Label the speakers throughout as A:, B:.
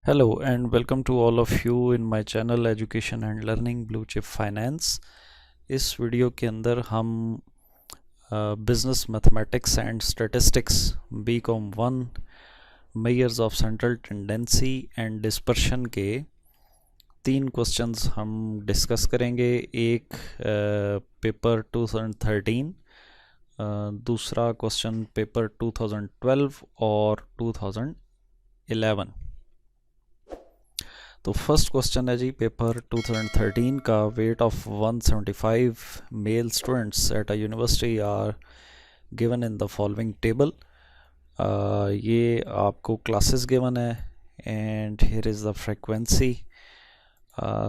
A: Hello and welcome to all of you in my channel Education and Learning Blue Chip Finance। इस video के अंदर हम business mathematics and statistics BCom 1 measures of central tendency and dispersion के 3 questions हम discuss करेंगे। एक paper 2013, दूसरा question paper 2012 और 2011। तो फर्स्ट क्वेश्चन है जी पेपर 2013 का। Weight of 175 male students at a university are given in the following table. ये आपको क्लासेस गिवन है and here is the frequency.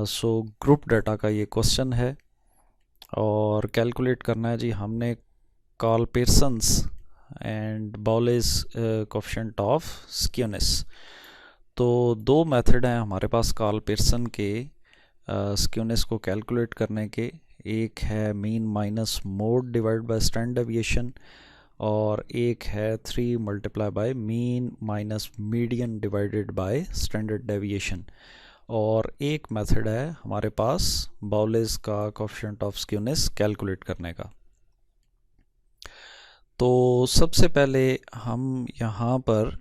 A: So group data का ये क्वेश्चन है और कैलकुलेट करना है जी हमने Karl Pearson's and Bowley's coefficient of skewness. तो दो मेथड हैं हमारे पास कार्ल पियर्सन के स्क्यूनेस को कैलकुलेट करने के। एक है mean minus mode divide by standard deviation और एक है 3 multiply by mean minus median divided by standard deviation. और एक मेथड है हमारे पास बाउलेस का कोएफिशिएंट ऑफ स्क्यूनेस कैलकुलेट करने का। तो सबसे पहले हम यहाँ पर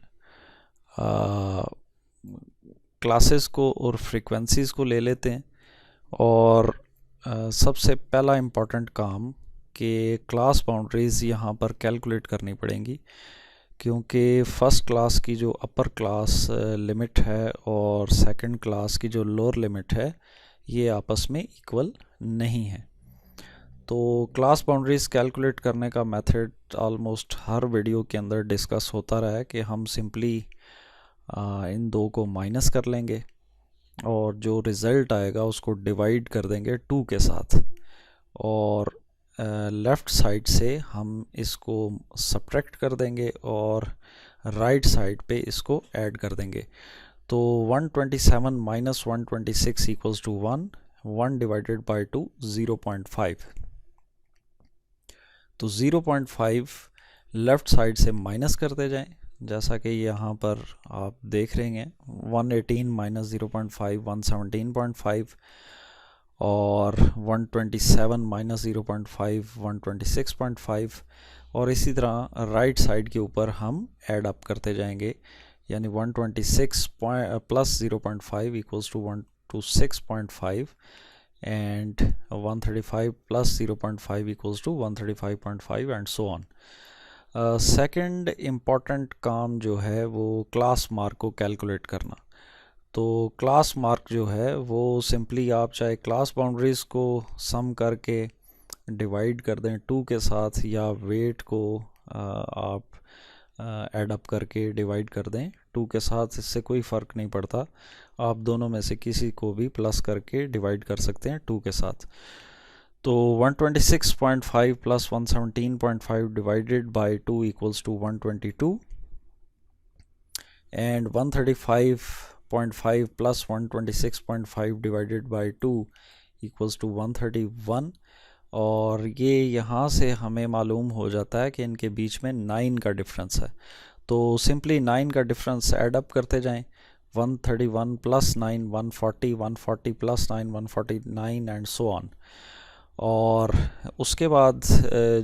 A: क्लासेस को और फ्रीक्वेंसीज़ को ले लेते हैं और सबसे पहला इम्पॉर्टेंट काम कि क्लास बाउंड्रीज़ यहाँ पर कैलकुलेट करनी पड़ेंगी, क्योंकि फ़र्स्ट क्लास की जो अपर क्लास लिमिट है और सेकंड क्लास की जो लोअर लिमिट है ये आपस में इक्वल नहीं है। तो क्लास बाउंड्रीज़ कैलकुलेट करने का मेथड ऑलमोस्ट हर वीडियो के अंदर डिस्कस होता रहा है कि हम सिंपली इन दो को माइनस कर लेंगे और जो रिज़ल्ट आएगा उसको डिवाइड कर देंगे 2 के साथ और लेफ़्ट साइड से हम इसको सब्ट्रैक्ट कर देंगे और राइट साइड पे इसको ऐड कर देंगे। तो 127 minus 126 equals to 1, 1 divided by 2 0.5। तो 0.5 लेफ़्ट साइड से माइनस करते जाएं, जैसा कि यहाँ पर आप देख रहे हैं 118 माइनस 0.5 117.5 और 127 माइनस 0.5 126.5 और इसी तरह राइट साइड के ऊपर हम ऐड अप करते जाएंगे, यानी 126 plus 0.5 equals to 126.5 and 135 plus 0.5 equals to 135.5 and so on. Second important काम जो है वो क्लास मार्क को कैलकुलेट करना। तो क्लास मार्क जो है वो सिंपली आप चाहे क्लास बाउंड्रीज़ को सम करके डिवाइड कर दें 2 के साथ या वेट को आप ऐड अप करके डिवाइड कर दें 2 के साथ, इससे कोई फ़र्क नहीं पड़ता। आप दोनों में से किसी को भी प्लस करके डिवाइड कर सकते हैं 2 के साथ। तो 126.5 plus 117.5 divided by 2 equals to 122 and 135.5 plus 126.5 divided by 2 equals to 131। और ये यहाँ से हमें मालूम हो जाता है कि इनके बीच में 9 का डिफरेंस है। तो सिंपली 9 का डिफरेंस ऐड अप करते जाएं। 131 plus 9 140, 140 plus 9 149 and so on. और उसके बाद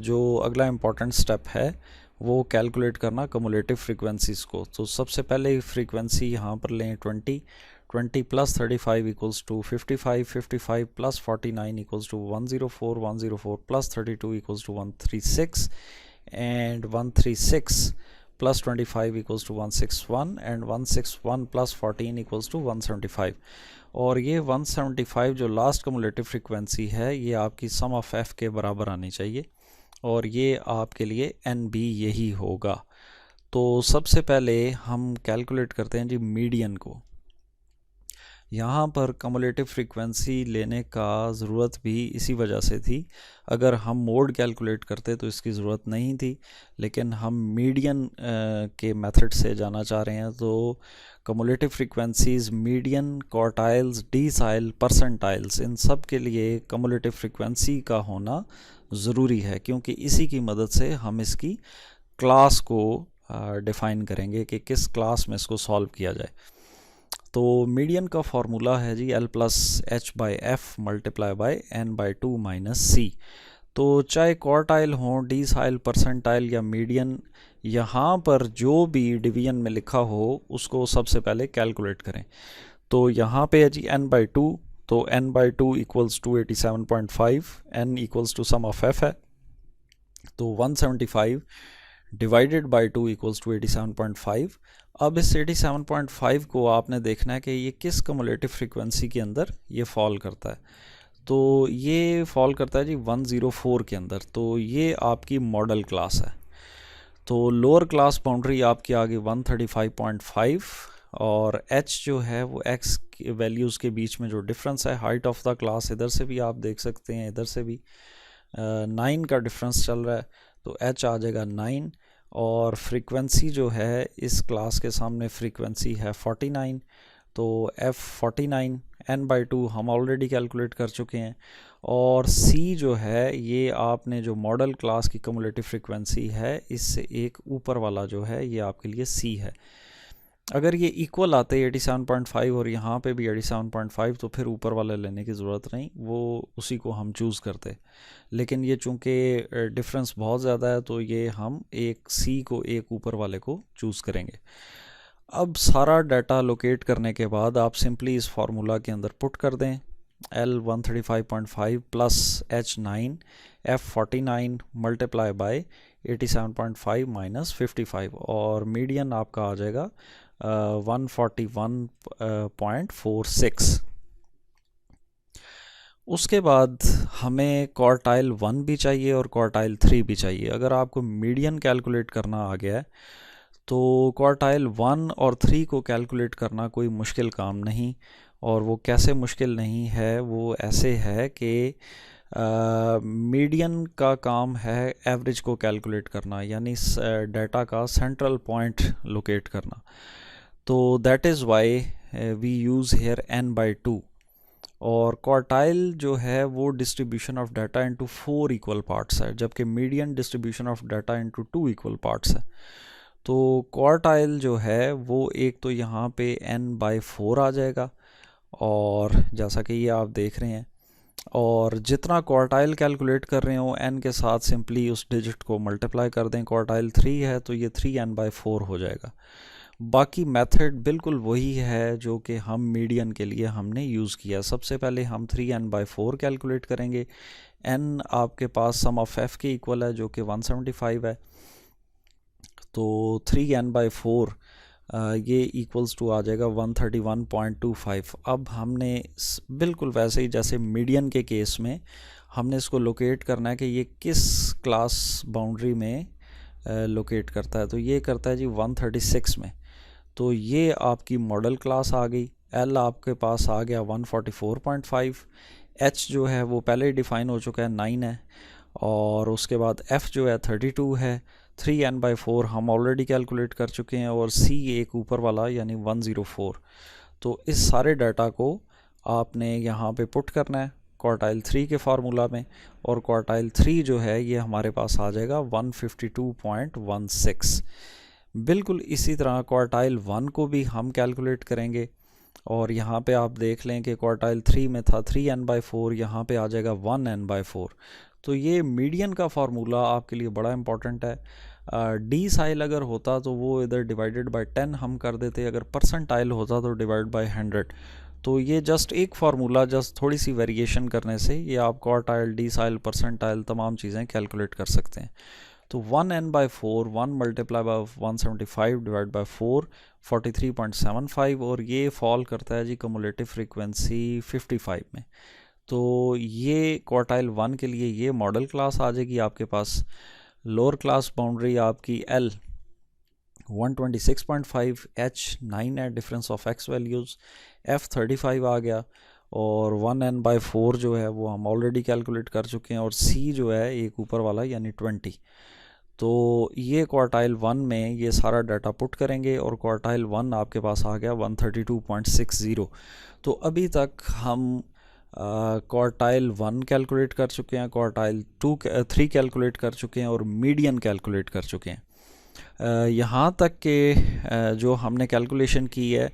A: जो अगला इम्पॉर्टेंट स्टेप है वो कैलकुलेट करना कम्युलेटिव फ्रीक्वेंसीज़ को। तो सबसे पहले फ्रीक्वेंसी यहाँ पर लें 20 plus 35 equals to 55, 55 plus 49 equals to 104, 104 plus 32 equals to 136 and 136 plus 25 equals to 161 and 161 plus 14 equals to 175। और ये 175 जो लास्ट कम्युलेटिव फ्रीक्वेंसी है ये आपकी सम ऑफ एफ के बराबर आनी चाहिए और ये आपके लिए एन बी यही होगा। तो सबसे पहले हम कैलकुलेट करते हैं जी मीडियन को। यहाँ पर कम्युलेटिव फ्रीक्वेंसी लेने का ज़रूरत भी इसी वजह से थी। अगर हम मोड कैलकुलेट करते तो इसकी ज़रूरत नहीं थी, लेकिन हम मीडियन के मेथड से जाना चाह रहे हैं। तो cumulative frequencies median, quartiles, deciles, percentiles, इन सब के लिए कम्युलेटिव फ्रीक्वेंसी का होना ज़रूरी है, क्योंकि इसी की मदद से हम इसकी क्लास को डिफ़ाइन करेंगे कि किस क्लास में इसको सॉल्व किया जाए। तो मीडियन का फॉर्मूला है जी L plus h by f multiply by n by two minus c. तो चाहे क्वार्टाइल हो, डीसाइल, परसेंटाइल या मीडियन, यहाँ पर जो भी डिवीजन में लिखा हो उसको सबसे पहले कैलकुलेट करें। तो यहाँ पे है जी n बाई टू, तो n by two equals to 87.5, n equals to sum of f है, तो 175 divided by two equals to 87.5। अब इस 87.5 को आपने देखना है कि ये किस कम्युलेटिव फ्रीक्वेंसी के अंदर ये फॉल करता है। तो ये फॉल करता है जी 104 के अंदर। तो ये आपकी मॉडल क्लास है। तो लोअर क्लास बाउंड्री आपकी आ गई 135.5 और h जो है वो x वैल्यूज़ के बीच में जो डिफरेंस है, हाइट ऑफ द क्लास इधर से भी आप देख सकते हैं, इधर से भी 9 का डिफरेंस चल रहा है, तो h आ जाएगा 9। और फ्रीक्वेंसी जो है इस क्लास के सामने फ्रीक्वेंसी है 49, तो f 49, n बाई टू हम ऑलरेडी कैलकुलेट कर चुके हैं। और c जो है ये आपने जो मॉडल क्लास की कम्युलेटिव फ्रीक्वेंसी है इससे एक ऊपर वाला जो है ये आपके लिए c है। अगर ये इक्वल आते 87.5 और यहाँ पे भी 87.5 तो फिर ऊपर वाले लेने की ज़रूरत नहीं, वो उसी को हम चूज़ करते। लेकिन ये चूँकि डिफरेंस बहुत ज़्यादा है तो ये हम एक सी को एक ऊपर वाले को चूज़ करेंगे। अब सारा डाटा लोकेट करने के बाद आप सिंपली इस फार्मूला के अंदर पुट कर दें L 135.5 plus H9 F 49 multiply by 87.5 minus 55 और मीडियन आपका आ जाएगा 141.46। उसके बाद हमें क्वार्टाइल 1 भी चाहिए और क्वार्टाइल 3 भी चाहिए। अगर आपको मीडियन कैलकुलेट करना आ गया है तो क्वार्टाइल 1 और 3 को कैलकुलेट करना कोई मुश्किल काम नहीं। और वो कैसे मुश्किल नहीं है, वो ऐसे है कि मीडियन का काम है एवरेज को कैलकुलेट करना, यानी डाटा का सेंट्रल पॉइंट लोकेट करना। तो that is why we use here n by two. और क्वार्टाइल जो है वो distribution of data into 4 equal parts है, जबकि median distribution of data into 2 equal parts है। तो क्वार्टाइल जो है वो एक तो यहाँ पे n बाई 4 आ जाएगा, और जैसा कि ये आप देख रहे हैं, और जितना क्वार्टाइल कैलकुलेट कर रहे हो n के साथ सिंपली उस डिजिट को मल्टीप्लाई कर दें। क्वार्टाइल 3 है तो ये 3n बाई 4 हो जाएगा। बाकी मेथड बिल्कुल वही है जो कि हम मीडियन के लिए हमने यूज़ किया। सबसे पहले हम 3n बाई 4 कैलकुलेट करेंगे। n आपके पास सम ऑफ f के इक्वल है जो कि 175 है, तो 3n बाई 4 ये इक्वल्स टू आ जाएगा 131.25। अब हमने बिल्कुल वैसे ही जैसे मीडियन के केस में हमने इसको लोकेट करना है कि ये किस क्लास बाउंड्री में लोकेट करता है। तो ये करता है जी 136 में। तो ये आपकी मॉडल क्लास आ गई। L आपके पास आ गया 144.5, H जो है वो पहले ही डिफ़ाइन हो चुका है 9 है, और उसके बाद F जो है 32 है, 3n बाई 4 हम ऑलरेडी कैलकुलेट कर चुके हैं, और C एक ऊपर वाला यानी 104। तो इस सारे डाटा को आपने यहाँ पे पुट करना है क्वार्टाइल 3 के फार्मूला में, और क्वार्टाइल 3 जो है ये हमारे पास आ जाएगा 152.16। बिल्कुल इसी तरह क्वार्टाइल 1 को भी हम कैलकुलेट करेंगे, और यहाँ पे आप देख लें कि क्वार्टाइल 3 में था 3n बाई 4, यहाँ पे आ जाएगा 1n बाई 4। तो ये मीडियन का फार्मूला आपके लिए बड़ा इंपॉर्टेंट है। डीसाइल अगर होता तो वो इधर डिवाइडेड बाय 10 हम कर देते, अगर परसेंटाइल होता तो डिवाइड बाय 100। तो ये जस्ट एक फार्मूला, जस्ट थोड़ी सी वेरिएशन करने से ये आप क्वार्टाइल, डीसाइल, परसेंटाइल तमाम चीज़ें कैलकुलेट कर सकते हैं। तो 1n by 4, 1 multiply by 175 divide by 4, 43.75, और ये फॉल करता है जी कम्युलेटिव फ्रीक्वेंसी 55 में। तो ये क्वार्टाइल 1 के लिए ये मॉडल क्लास आ जाएगी आपके पास। लोअर क्लास बाउंड्री आपकी L 126.5, H 9 है, difference of x values, F 35 आ गया, और 1n बाई 4 जो है वो हम ऑलरेडी कैलकुलेट कर चुके हैं, और C जो है एक ऊपर वाला यानी 20। तो ये क्वार्टाइल 1 में ये सारा डाटा पुट करेंगे, और क्वार्टाइल 1 आपके पास आ गया 132.60। तो अभी तक हम क्वार्टाइल 1 कैलकुलेट कर चुके हैं, क्वार्टाइल 3 कैलकुलेट कर चुके हैं, और मीडियन कैलकुलेट कर चुके हैं। यहाँ तक कि जो हमने कैलकुलेशन की है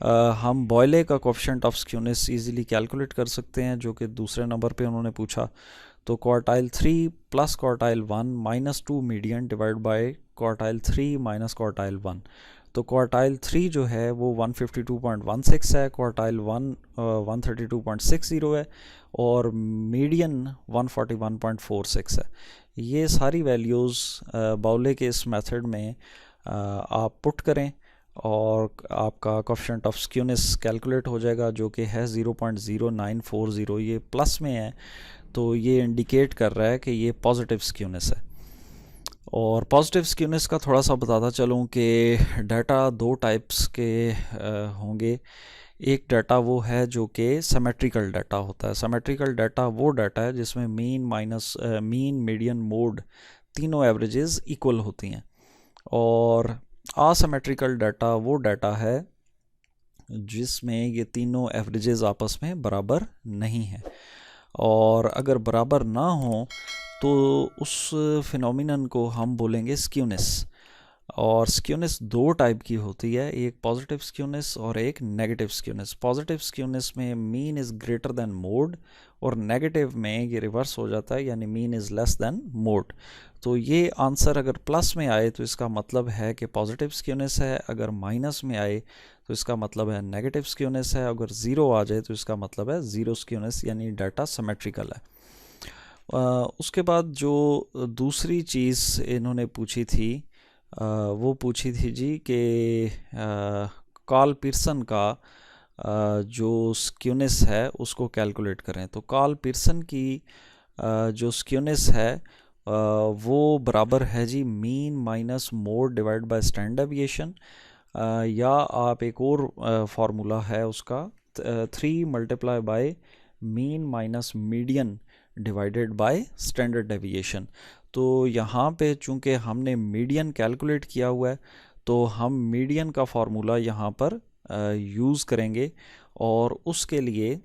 A: हम बॉयले का coefficient of skewness easily calculate कर सकते हैं, जो कि दूसरे नंबर पे उन्होंने पूछा। तो quartile 3 plus quartile 1 minus 2 median divide by quartile 3 minus quartile 1। तो क्वार्टाइल 3 जो है वो 152.16 है, क्वार्टाइल 1 132.60 है, और मीडियन 141.46 है। ये सारी वैल्यूज़ बाउले के इस मेथड में आप पुट करें और आपका कोफिशिएंट ऑफ स्क्यूनेस कैलकुलेट हो जाएगा, जो कि है 0.0940। ये प्लस में है तो ये इंडिकेट कर रहा है कि ये पॉजिटिव स्क्यूनेस है। और पॉजिटिव स्क्यूनेस का थोड़ा सा बताता चलूँ कि डाटा दो टाइप्स के होंगे। एक डाटा वो है जो कि सिमेट्रिकल डाटा होता है। सिमेट्रिकल डाटा वो डाटा है जिसमें मीन मीडियन मोड तीनों एवरेजेस इक्वल होती हैं। और असिमेट्रिकल डाटा वो डाटा है जिसमें ये तीनों एवरेजेस आपस में बराबर नहीं है, और अगर बराबर ना हो तो उस फिनोमिनन को हम बोलेंगे स्क्यूनेस। और स्क्यूनेस दो टाइप की होती है, एक पॉजिटिव स्क्यूनेस और एक नेगेटिव स्क्यूनेस। पॉजिटिव स्क्यूनेस में mean is greater than mode, और नेगेटिव में ये रिवर्स हो जाता है, यानी mean is less than mode. तो ये आंसर अगर प्लस में आए तो इसका मतलब है कि पॉजिटिव स्क्यूनेस है, अगर माइनस में आए तो इसका मतलब है नेगेटिव स्क्यूनेस है, अगर ज़ीरो आ जाए तो इसका मतलब है ज़ीरो स्क्यूनेस, यानी डाटा सिमेट्रिकल है। उसके बाद जो दूसरी चीज़ इन्होंने पूछी थी वो पूछी थी जी कि कार्ल पियर्सन का जो स्क्यूनेस है उसको कैलकुलेट करें। तो कार्ल पियर्सन की जो स्क्यूनेस है वो बराबर है जी mean minus mode divide by standard deviation, या आप एक और फार्मूला है उसका 3 multiply by mean minus median divided by standard deviation. तो यहाँ पे चूँकि हमने मीडियन कैलकुलेट किया हुआ है तो हम मीडियन का फार्मूला यहाँ पर यूज़ करेंगे, और उसके लिए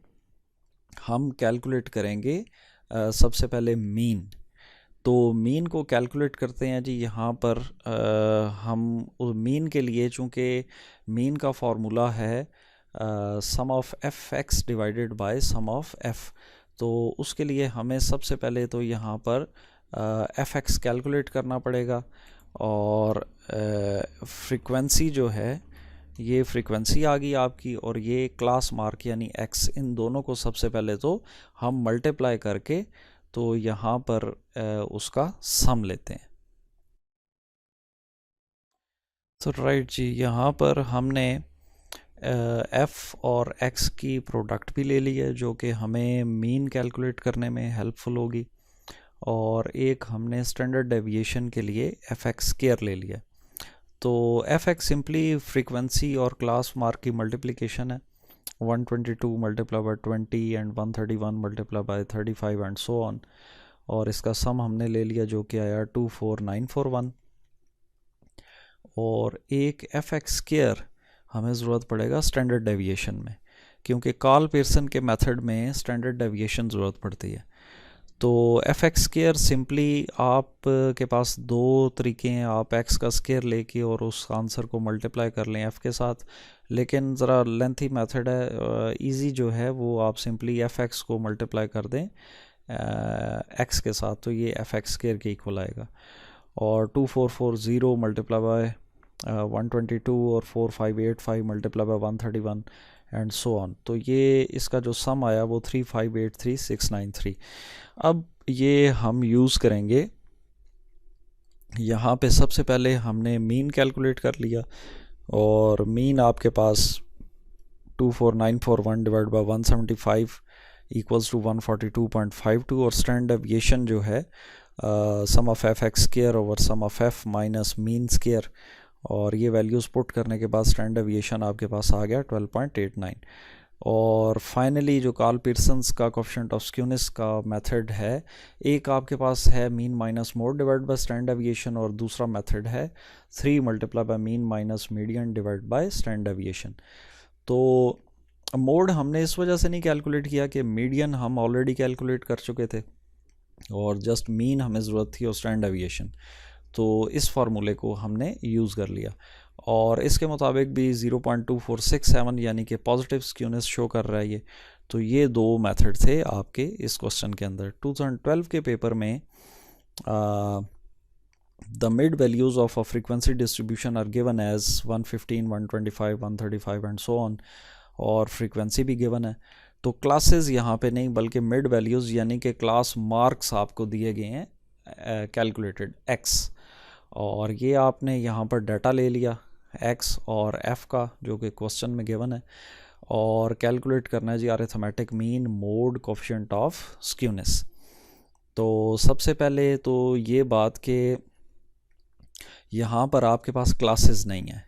A: हम कैलकुलेट करेंगे सबसे पहले मीन। तो मीन को कैलकुलेट करते हैं जी। यहाँ पर हम मीन के लिए, चूँकि मीन का फार्मूला है sum of f x divided by sum of f, तो उसके लिए हमें सबसे पहले तो यहाँ पर एफ एक्स कैलकुलेट करना पड़ेगा। और फ्रीक्वेंसी जो है, ये फ्रीक्वेंसी आ गई आपकी, और ये क्लास मार्क यानी एक्स, इन दोनों को सबसे पहले तो हम मल्टीप्लाई करके तो यहाँ पर उसका सम लेते हैं। तो राइट जी, यहाँ पर हमने एफ़ और एक्स की प्रोडक्ट भी ले ली है, जो कि हमें मीन कैलकुलेट करने में हेल्पफुल होगी, और एक हमने स्टैंडर्ड डेविएशन के लिए एफ एक्स स्क्वायर ले लिया। तो एफ एक्स सिंपली फ्रीक्वेंसी और क्लास मार्क की मल्टीप्लिकेशन है, 122 multiply by 20 and 131 multiply by 35 and so on, और इसका सम हमने ले लिया जो कि आया 24941। और एक एफ एक्स स्क्वायर हमें ज़रूरत पड़ेगा स्टैंडर्ड डेविएशन में, क्योंकि कार्ल पियर्सन के मेथड में स्टैंडर्ड डेविएशन ज़रूरत पड़ती है। तो एफ एक्स स्क्वायर सिंपली आप के पास दो तरीके हैं, आप एक्स का स्क्वायर लेके और उस आंसर को मल्टीप्लाई कर लें एफ़ के साथ, लेकिन ज़रा लेंथी मेथड है। इजी जो है वो आप सिंपली एफ एक्स को मल्टीप्लाई कर दें एक्स के साथ, तो ये एफ एक्स स्क्वायर के इक्वल आएगा। और 2440 मल्टीप्लाई बाय 122 और 4585 multiply by 131 and so on. तो ये इसका जो सम आया वो 3583693। अब ये हम यूज़ करेंगे, यहाँ पे सबसे पहले हमने मीन कैलकुलेट कर लिया, और मीन आपके पास 24941 डिवाइड बाय 175 इक्वल्स टू 142.52, और स्टैंडर्ड डेविएशन जो है sum of f x square over sum of f minus mean square, और ये वैल्यूज़ पुट करने के बाद स्टैंडर्ड डेविएशन आपके पास आ गया 12.89। और फाइनली जो कार्ल पियर्सन्स का कोफिशिएंट ऑफ स्क्यूनेस का मेथड है, एक आपके पास है mean minus mode divide by standard deviation, और दूसरा मेथड है 3 multiply by mean minus median divide by standard deviation. तो मोड हमने इस वजह से नहीं कैलकुलेट किया कि मीडियन हम ऑलरेडी कैलकुलेट कर चुके थे, और जस्ट मीन हमें ज़रूरत थी और स्टैंडर्ड डेविएशन। तो इस फार्मूले को हमने यूज़ कर लिया और इसके मुताबिक भी 0.2467 यानी कि पॉजिटिव स्क्यूनेस शो कर रहा है ये। तो ये दो मेथड थे आपके इस क्वेश्चन के अंदर। 2012 के पेपर में the mid values of a frequency distribution are given as 115, 125, 135 and so on, और फ्रीक्वेंसी भी गिवन है। तो क्लासेस यहाँ पे नहीं बल्कि मिड वैल्यूज़ यानी कि क्लास मार्क्स आपको दिए गए हैं कैलकुलेटेड x, और ये आपने यहाँ पर डाटा ले लिया x और f का जो कि क्वेश्चन में गिवन है, और कैलकुलेट करना है जी arithmetic mean mode coefficient of skewness. तो सबसे पहले तो ये बात कि यहाँ पर आपके पास क्लासेस नहीं है,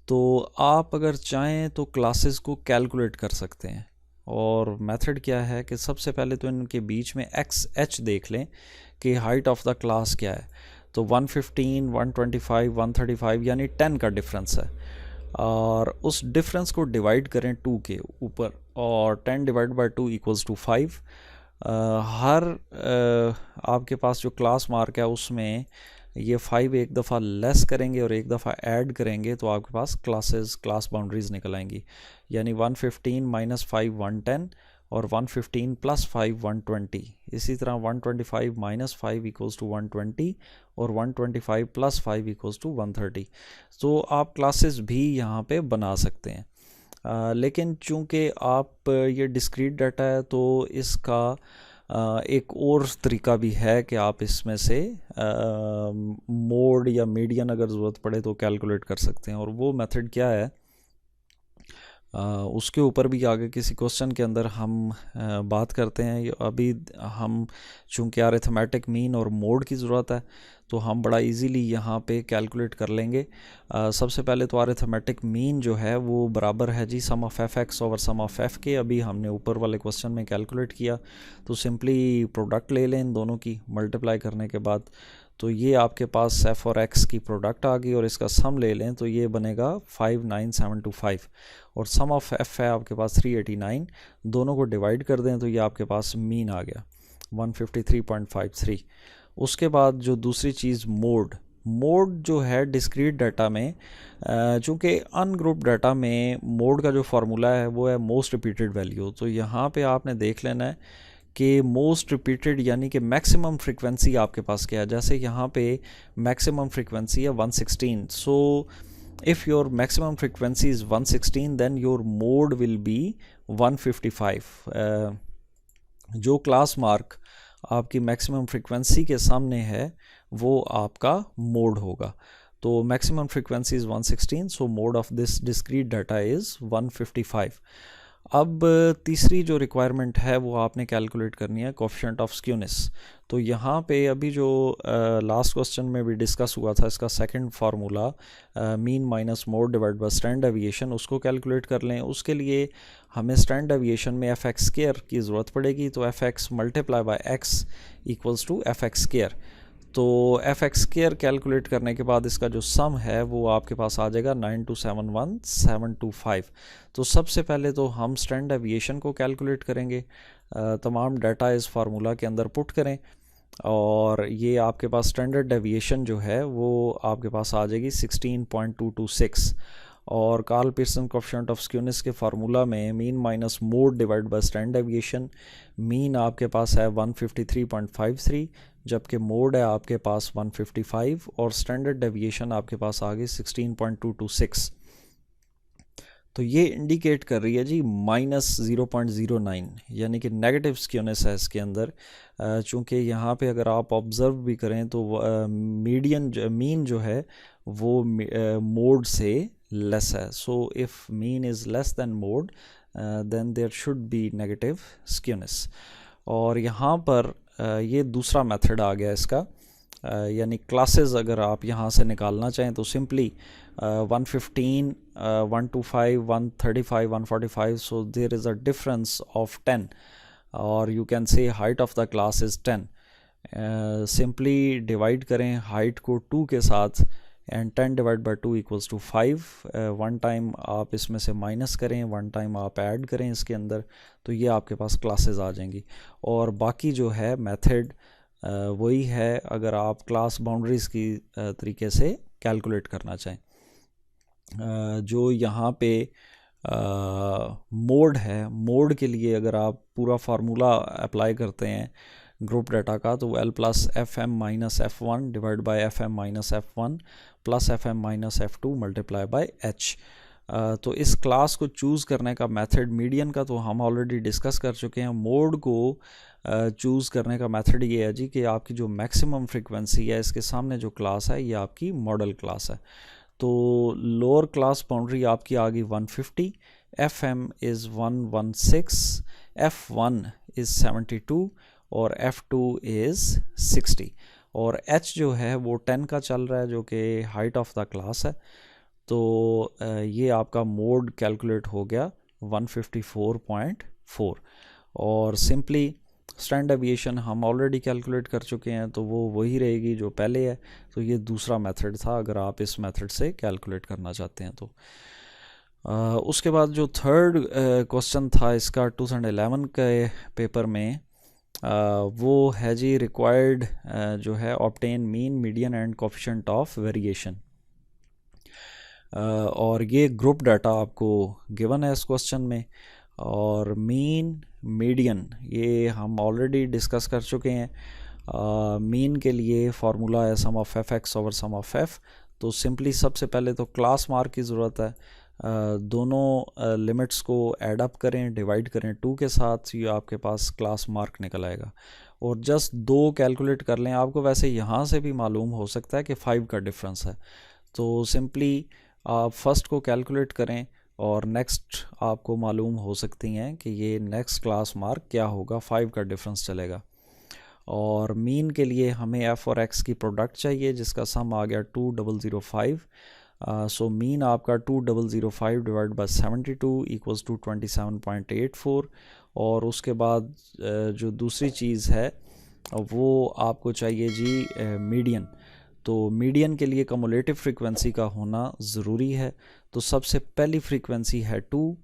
A: तो आप अगर चाहें तो क्लासेस को कैलकुलेट कर सकते हैं। और मेथड क्या है कि सबसे पहले तो इनके बीच में एक्स एच देख लें कि हाइट ऑफ द क्लास क्या है। तो 115, 125, 135 यानी 10 का डिफरेंस है, और उस डिफरेंस को डिवाइड करें 2 के ऊपर, और 10 डिवाइड बाई 2 इक्वल्स टू 5। आपके पास जो क्लास मार्क है उसमें ये 5 एक दफ़ा लेस करेंगे और एक दफ़ा ऐड करेंगे तो आपके पास क्लास बाउंड्रीज निकल आएंगी। यानी 115 माइनस 5 110 और 115 प्लस 5 120। इसी तरह 125 माइनस 5 इक्वल्स टू 120 और 125 प्लस 5 इक्वल्स टू 130। तो आप क्लासेस भी यहाँ पे बना सकते हैं, लेकिन चूँकि आप ये डिस्क्रीट डाटा है तो इसका एक और तरीका भी है कि आप इसमें से मोड या मीडियन अगर ज़रूरत पड़े तो कैलकुलेट कर सकते हैं। और वो मेथड क्या है उसके ऊपर भी आगे किसी क्वेश्चन के अंदर हम बात करते हैं। अभी हम चूँकि अरिथमेटिक मीन और मोड की ज़रूरत है तो हम बड़ा इजीली यहाँ पे कैलकुलेट कर लेंगे। सबसे पहले तो अरिथमेटिक मीन जो है वो बराबर है जी sum of f x over sum of f के। अभी हमने ऊपर वाले क्वेश्चन में कैलकुलेट किया, तो सिंपली प्रोडक्ट ले लें इन दोनों की मल्टीप्लाई करने के बाद, तो ये आपके पास एफ और एक्स की प्रोडक्ट आ गई, और इसका सम ले लें तो ये बनेगा 59725, और सम ऑफ एफ है आपके पास 389। दोनों को डिवाइड कर दें तो ये आपके पास मीन आ गया 153.53। उसके बाद जो दूसरी चीज़ मोड जो है डिस्क्रीट डाटा में, चूँकि अनग्रुप डाटा में मोड का जो फार्मूला है वो है मोस्ट रिपीटेड वैल्यू। तो यहाँ पे आपने देख लेना है कि मोस्ट रिपीटेड यानी कि मैक्सिमम फ्रीक्वेंसी आपके पास क्या है। जैसे यहाँ पे मैक्सिमम फ्रीक्वेंसी है 116, so if your maximum frequency is 116 then your mode will be 155। जो क्लास मार्क आपकी मैक्सिमम फ्रीक्वेंसी के सामने है वो आपका मोड होगा। तो maximum frequency is 116, so mode of this discrete data is 155। अब तीसरी जो रिक्वायरमेंट है वो आपने कैलकुलेट करनी है कोफिशिएंट ऑफ स्क्यूनेस। तो यहाँ पे अभी जो लास्ट क्वेश्चन में भी डिस्कस हुआ था, इसका second formula mean minus mode divide by standard deviation, उसको कैलकुलेट कर लें। उसके लिए हमें स्टैंडर्ड डेविएशन में एफ एक्स स्क्वायर की ज़रूरत पड़ेगी, तो F X multiply by X equals to F x square. तो एफ एक्स स्क्वायर कैलकुलेट करने के बाद इसका जो सम है वो आपके पास आ जाएगा 9271725। तो सबसे पहले तो हम स्टैंडर्ड डेविएशन को कैलकुलेट करेंगे। तमाम डाटा इस फार्मूला के अंदर पुट करें, और ये आपके पास स्टैंडर्ड डेविएशन जो है वो आपके पास आ जाएगी 16.226। और Karl Pearson coefficient of skewness के फार्मूला में mean minus mode divide by standard deviation, mean आपके पास है 153.53, जबकि मोड है आपके पास 155, और स्टैंडर्ड डेविएशन आपके पास आ गई 16.226। तो ये इंडिकेट कर रही है जी -0.09 यानी कि नेगेटिव स्क्यूनेस है इसके अंदर। चूँकि यहाँ पे अगर आप ऑब्ज़र्व भी करें तो मीन जो है वो मोड से लेस है। So if mean is less than mode then there should be negative skewness. और यहाँ पर ये दूसरा मेथड आ गया इसका, यानी क्लासेस अगर आप यहाँ से निकालना चाहें तो simply 115, 125, 135, 145, so there is a difference of 10, or you can say height of the class is 10. Simply divide करें हाइट को 2 के साथ, and 10 divide by 2 equals to 5। One time आप इसमें से माइनस करें, वन टाइम आप ऐड करें इसके अंदर, तो ये आपके पास क्लासेस आ जाएंगी। और बाकी जो है मेथड वही है अगर आप क्लास बाउंड्रीज़ की तरीके से कैलकुलेट करना चाहें। जो यहाँ पे मोड है, मोड के लिए अगर आप पूरा फार्मूला अप्लाई करते हैं ग्रुप डाटा का, तो L plus F M minus F one divide by F M minus F one plus F M minus F two multiply by H. तो इस क्लास को चूज़ करने का मेथड मीडियन का तो हम ऑलरेडी डिस्कस कर चुके हैं। मोड को चूज़ करने का मेथड ये है जी कि आपकी जो मैक्सिमम फ्रीक्वेंसी है इसके सामने जो क्लास है ये आपकी मॉडल क्लास है। तो लोअर क्लास बाउंड्री आपकी आ गई 150, F M is 116, F one is 72 और एफ टू इज़ 60 और एच जो है वो 10 का चल रहा है जो कि हाइट ऑफ द क्लास है। तो ये आपका मोड कैलकुलेट हो गया 154.4 और सिंपली स्टैंडर्ड डेविएशन हम ऑलरेडी कैलकुलेट कर चुके हैं तो वो वही रहेगी जो पहले है। तो ये दूसरा मेथड था अगर आप इस मेथड से कैलकुलेट करना चाहते हैं तो। उसके बाद जो थर्ड क्वेश्चन था इसका 2011 के पेपर में वो है जी रिक्वायर्ड जो है obtain mean median and coefficient of variation. और ये ग्रुप डाटा आपको गिवन है इस क्वेश्चन में और मीन मीडियन ये हम ऑलरेडी डिस्कस कर चुके हैं। मीन के लिए फार्मूला है sum of f x over sum of f. तो सिंपली सबसे पहले तो क्लास मार्क की ज़रूरत है। दोनों लिमिट्स को ऐड अप करें, डिवाइड करें 2 के साथ, ये आपके पास क्लास मार्क निकल आएगा। और जस्ट 2 कैलकुलेट कर लें, आपको वैसे यहाँ से भी मालूम हो सकता है कि 5 का डिफरेंस है। तो सिंपली आप फर्स्ट को कैलकुलेट करें और नेक्स्ट आपको मालूम हो सकती हैं कि ये नेक्स्ट क्लास मार्क क्या होगा, 5 का डिफरेंस चलेगा। और मीन के लिए हमें एफ और एक्स की प्रोडक्ट चाहिए जिसका सम आ गया 2005। सो मीन आपका 2005 डिवाइड बाय 72 इक्वल्स टू 27.84। और उसके बाद जो दूसरी चीज़ है वो आपको चाहिए जी मीडियन। तो मीडियन के लिए कमुलेटिव फ्रीक्वेंसी का होना ज़रूरी है। तो सबसे पहली फ्रीक्वेंसी है 2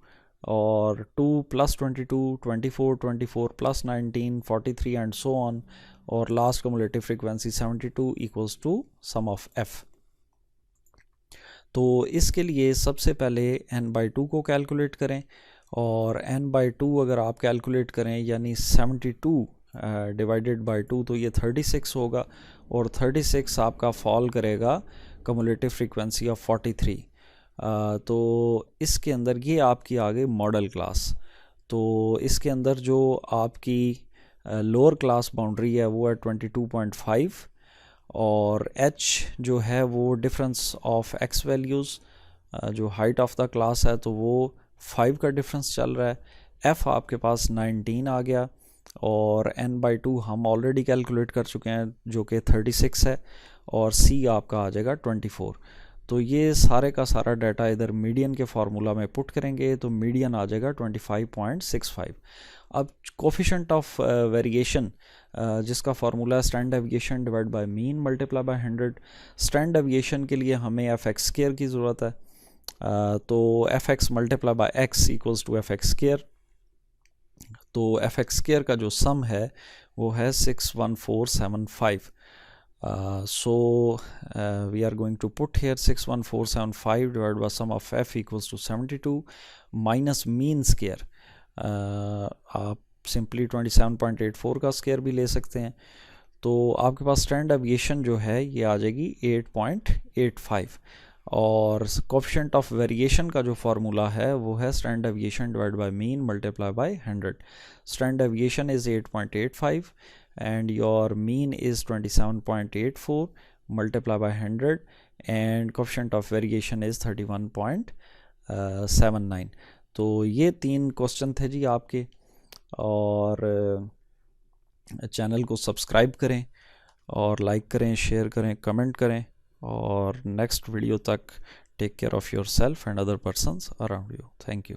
A: और 2 plus 22, 24, 24 plus 19, 43 and so on. और last cumulative frequency 72 equals to sum of f. तो इसके लिए सबसे पहले n/2 को कैलकुलेट करें और n/2 अगर आप कैलकुलेट करें यानी 72 डिवाइडेड बाई 2 तो ये 36 होगा और 36 आपका फॉल करेगा कमुलेटिव फ्रीक्वेंसी ऑफ 43। तो इसके अंदर ये आपकी आ गई मॉडल क्लास। तो इसके अंदर जो आपकी लोअर क्लास बाउंड्री है वो है 22.5 और h जो है वो डिफरेंस ऑफ x वैल्यूज़ जो हाइट ऑफ द क्लास है तो वो 5 का डिफरेंस चल रहा है। f आपके पास 19 आ गया और n/2 हम ऑलरेडी कैलकुलेट कर चुके हैं जो कि 36 है और c आपका आ जाएगा 24। तो ये सारे का सारा डाटा इधर मीडियन के फार्मूला में पुट करेंगे तो मीडियन आ जाएगा 25.65। अब कोफिशिएंट ऑफ वेरिएशन जिसका फार्मूला है standard deviation divide by mean multiply by 100। Standard deviation के लिए हमें एफ एक्स स्क्वायर की ज़रूरत है। तो F X multiply by X equals to F x square. तो एफ एक्स स्क्वायर का जो सम है वो है 61475। So we are going to put here 61475 divided by sum of f equals to 72 minus mean square। आप सिंपली 27.84 का square भी ले सकते हैं। तो आपके पास स्टैंडर्ड डेविएशन जो है ये आ जाएगी 8.85 और कोफिशिएंट ऑफ वेरिएशन का जो फार्मूला है वो है standard deviation divide by mean multiply by 100। Standard deviation is 8.85 and your mean is 27.84 multiplied by 100 and coefficient of variation is 31.79। तो ये 3 क्वेश्चन थे जी आपके। और चैनल को सब्सक्राइब करें और लाइक करें, शेयर करें, कमेंट करें और नेक्स्ट वीडियो तक take care of yourself and other persons around you. Thank you.